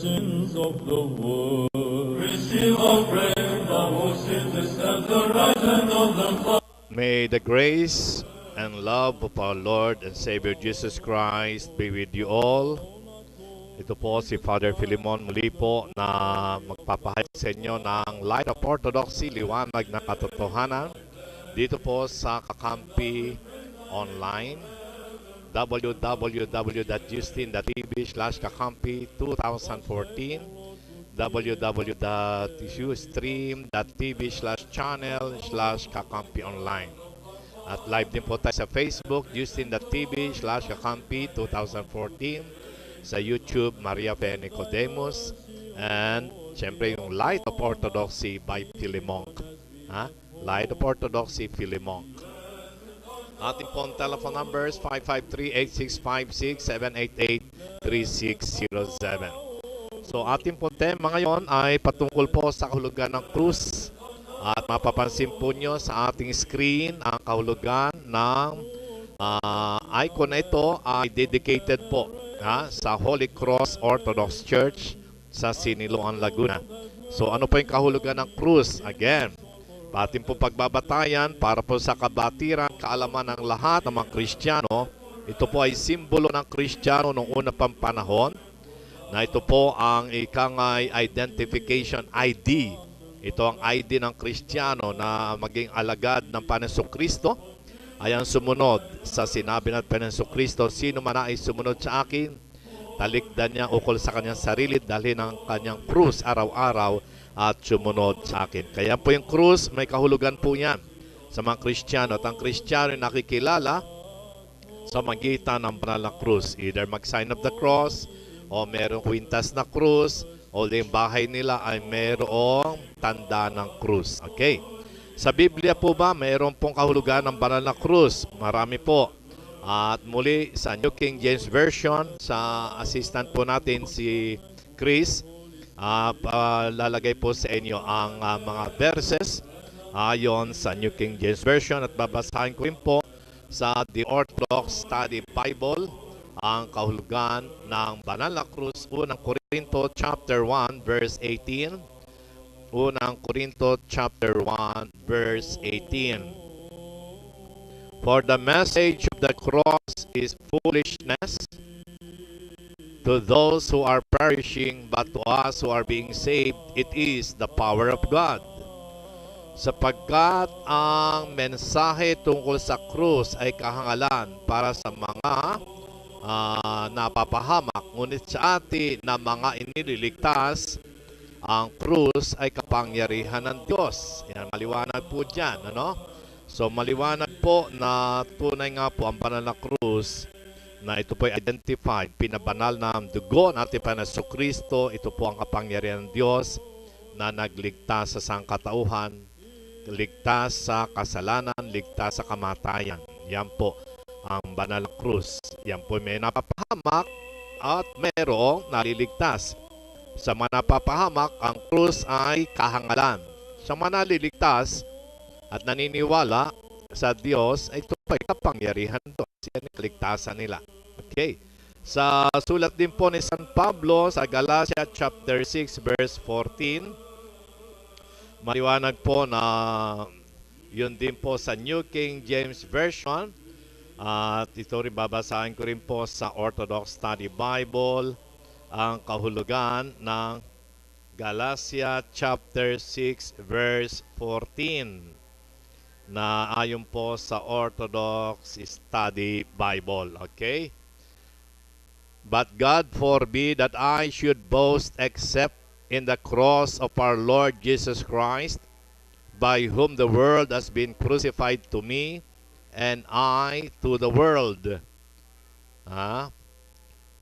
sins of the world. Receive our prayer, thou who sittest at the right hand of the Father. May the grace and love of our Lord and Savior Jesus Christ be with you all. Ito po si Father Filimon muli po na magpapahayag sa inyo ng Light of Orthodoxy, liwanag ng katotohanan, dito po sa Kakampi Online, www.justin.tv/kakampi2014, www.ustream.tv/channel/kakampi-online. At live din po tayo sa Facebook, justin.tv/kakampi2014, sa YouTube, Maria Fe Nicodemus, and siyempre yung Light of Orthodoxy by Philemon. Light of Orthodoxy, Philemon. Ating pong telephone numbers 553-8656-788-3607. So ating pong tema ngayon ay patungkol po sa kahulugan ng krus. At mapapansin po nyo sa ating screen ang kahulugan ng icon na ito ay dedicated po sa Holy Cross Orthodox Church sa Siniloan, Laguna. So ano po yung kahulugan ng krus? Again, ating po pagbabatayan para po sa kabatiran, kaalaman ng lahat ng mga Kristiyano. Ito po ay simbolo ng Kristiyano noong unang panahon, na ito po ang ikangay identification ID. Ito ang ID ng Kristiyano na maging alagad ng Panginoong ay ang sumunod sa sinabi ng Panginoong, sino man ay sumunod sa akin, talikdan niya ukol sa kanyang sarili, dalhin ang kanyang krus araw-araw at sumunod sa akin. Kaya po yung krus, may kahulugan po yan sa mga Kristiyano. At ang Kristiyano ay nakikilala sa magitan ng banal na krus. Either mag-sign of the cross, o merong kwintas na krus, o yung bahay nila ay merong tanda ng krus. Okay. Sa Biblia po ba, mayroon pong kahulugan ng banal na krus? Marami po. At muli sa New King James Version, sa assistant po natin si Chris, lalagay po sa inyo ang mga verses ayon sa New King James Version, at babasahin ko rin po sa The Orthodox Study Bible ang kahulugan ng banal na krus. Unang Korinto chapter 1 verse 18. Unang Korinto chapter 1 verse 18. For the message of the cross is foolishness to those who are perishing, but to us who are being saved, it is the power of God. Sapagkat ang mensahe tungkol sa krus ay kahangalan para sa mga napapahamak, ngunit sa atin na mga inililigtas, ang krus ay kapangyarihan ng Diyos. Yan, maliwanag po dyan, ano? So maliwanag po na tunay nga po ang banal na krus, na ito po ay identified, pinabanal na dugo natin Panginoong Kristo. Ito po ang kapangyarihan ng Diyos na nagligtas sa sangkatauhan, ligtas sa kasalanan, ligtas sa kamatayan. Yan po ang banal na krus. Yan po may napapahamak at merong naliligtas. Sa mga napapahamak, ang krus ay kahangalan. Sa mga naliligtas at naniniwala sa Diyos, ay ito ay kapangyarihan to. Yan ang kaligtasan nila. Okay. Sa sulat din po ni San Pablo sa Galatia chapter 6 verse 14, maliwanag po na yun din po sa New King James Version. At ito rin babasahin ko rin po sa Orthodox Study Bible ang kahulugan ng Galatia chapter 6 verse 14. Na ayon po sa Orthodox Study Bible. Okay? But God forbid that I should boast except in the cross of our Lord Jesus Christ, by whom the world has been crucified to me, and I to the world.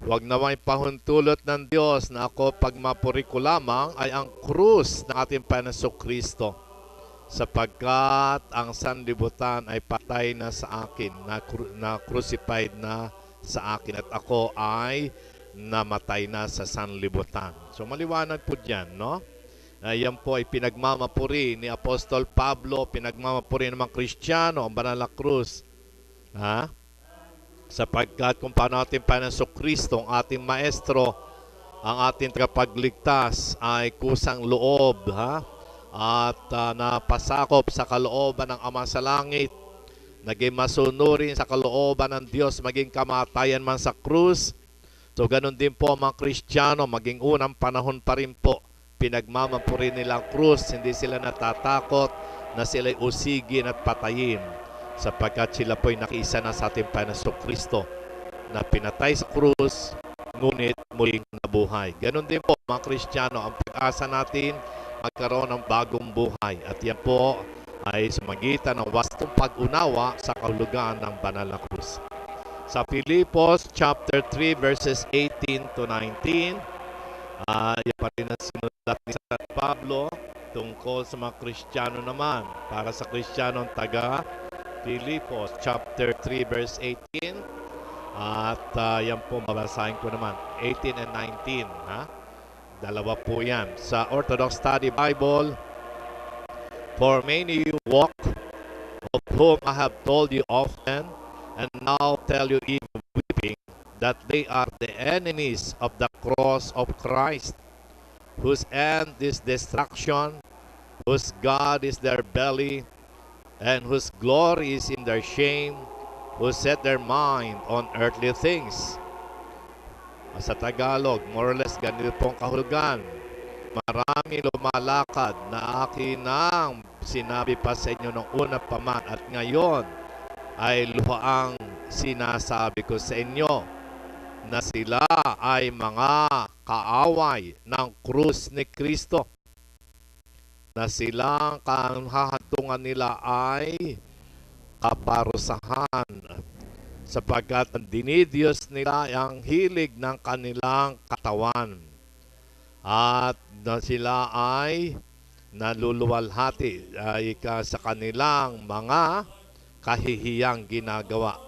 Huwag naman pahuntulot ng Diyos na ako pagmapuri ko lamang ay ang krus ng ating Panginoong Kristo. Sapagkat ang sanlibutan ay patay na sa akin, na crucified na sa akin, at ako ay namatay na sa sanlibutan. So maliwanag po dyan, no? Yan po ay pinagmamapuri ni Apostol Pablo, pinagmamapuri ng mga Kristiyano ang banal na krus. Sapagkat kung paano ating Panginoong Kristo, ang ating Maestro, ang ating tagapagligtas ay kusang loob, ha? At napasakop sa kalooban ng Ama sa langit, naging masunurin sa kalooban ng Diyos, maging kamatayan man sa krus. So ganun din po ang mga Kristiyano, maging unang panahon pa rin po, pinagmamapurin nila ang krus, hindi sila natatakot na sila'y usigin at patayin, sapagkat sila po'y nakiisa na sa ating Panginoong Kristo na pinatay sa krus, ngunit muling nabuhay. Ganun din po mga Kristiyano, ang pag-asa natin magkaroon ng bagong buhay. At yan po ay sa magitan ng wastong pag-unawa sa kahulugan ng banal na krus. Sa Filipos chapter 3 verses 18 to 19, yan pa rin ang sinulat ni San Pablo tungkol sa mga Kristiyano naman. Para sa Kristiyanong taga Filipos chapter 3 verse 18, at yan po babasahin ko naman 18 and 19, ha? Dalawa po yan sa Orthodox Study Bible. For many walk, of whom I have told you often, and now tell you even weeping, that they are the enemies of the cross of Christ, whose end is destruction, whose God is their belly, and whose glory is in their shame, who set their mind on earthly things. Sa Tagalog, more or less ganito pong kahulugan. Marami lumalakad na akin ang sinabi pa sa inyo nung una pa man, at ngayon ay luhaang sinasabi ko sa inyo na sila ay mga kaaway ng krus ni Kristo, na silang kahahantungan nila ay kaparusahan, sapagkat ang dinidiyos nila ang hilig ng kanilang katawan, at na sila ay naluluwalhati sa kanilang mga kahihiyang ginagawa,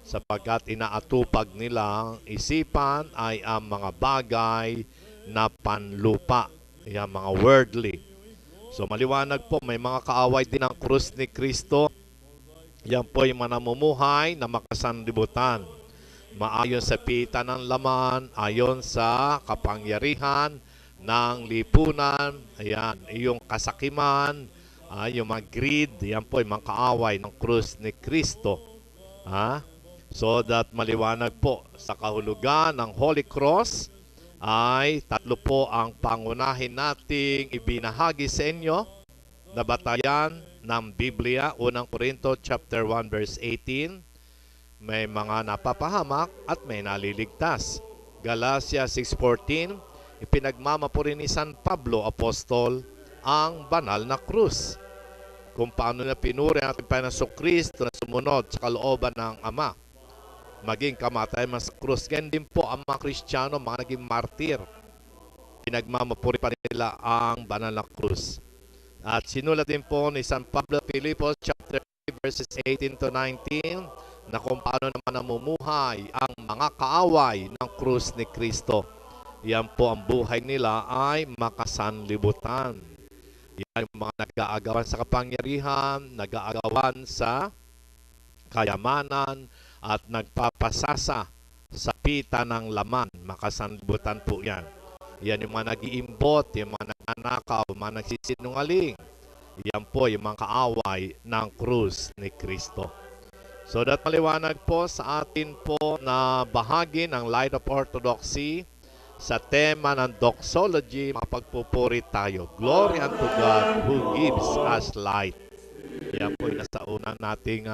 sapagkat inaatupag nilang isipan ay ang mga bagay na panlupa, yung mga worldly. So maliwanag po, may mga kaaway din ang krus ni Kristo. Yan po yung manamumuhay na makasanlibutan, maayon sa pita ng laman, ayon sa kapangyarihan ng lipunan. Ayan, yung kasakiman, yung mga greed, yan po yung mga kaaway ng krus ni Kristo. So that maliwanag po sa kahulugan ng Holy Cross ay tatlo po ang pangunahin nating ibinahagi sa inyo na batayan ng Biblia. Unang Korinto chapter 1 verse 18, may mga napapahamak at may naliligtas. Galatia 6:14, ipinagmamapuri ni San Pablo Apostol ang banal na krus, kung paano na pinuri ang ating Panginoong Kristo na sumunod sa kalooban ng Ama, maging kamatay mas krus. Ganyan din po ang mga Kristiyano, mga naging martir, pinagmamapuri pa nila ang banal na krus. At sinulat din po ni San Pablo Filipos chapter 3 verses 18 to 19 na kung paano naman namumuhay ang mga kaaway ng krus ni Kristo. Yan po ang buhay nila ay makasanlibutan. Yan yung mga nag-aagawan sa kapangyarihan, nag-aagawan sa kayamanan, at nagpapasasa sa pita ng laman. Makasanlibutan po yan. Yan yung mga nag-iimbot, yung mga nagnanakaw, mga nagsisinungaling. Yan po yung mga kaaway ng krus ni Kristo. So that maliwanag po sa atin po na bahagi ng Light of Orthodoxy sa tema ng doxology. Mapagpupuri tayo. Glory unto God who gives us light. Yan po yung nasa unang nating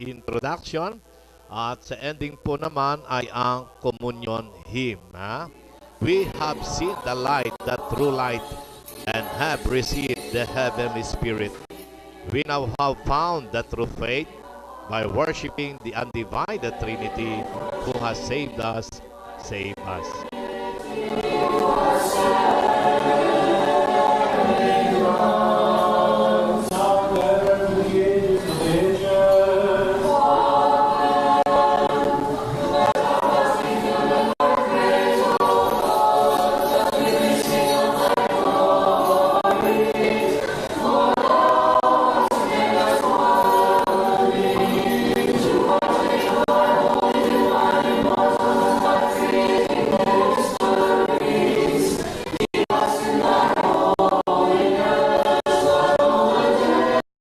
introduction. At sa ending po naman ay ang communion hymn. We have seen the light, the true light, and have received the heavenly Spirit. We now have found the true faith by worshiping the undivided Trinity who has saved us. Save us.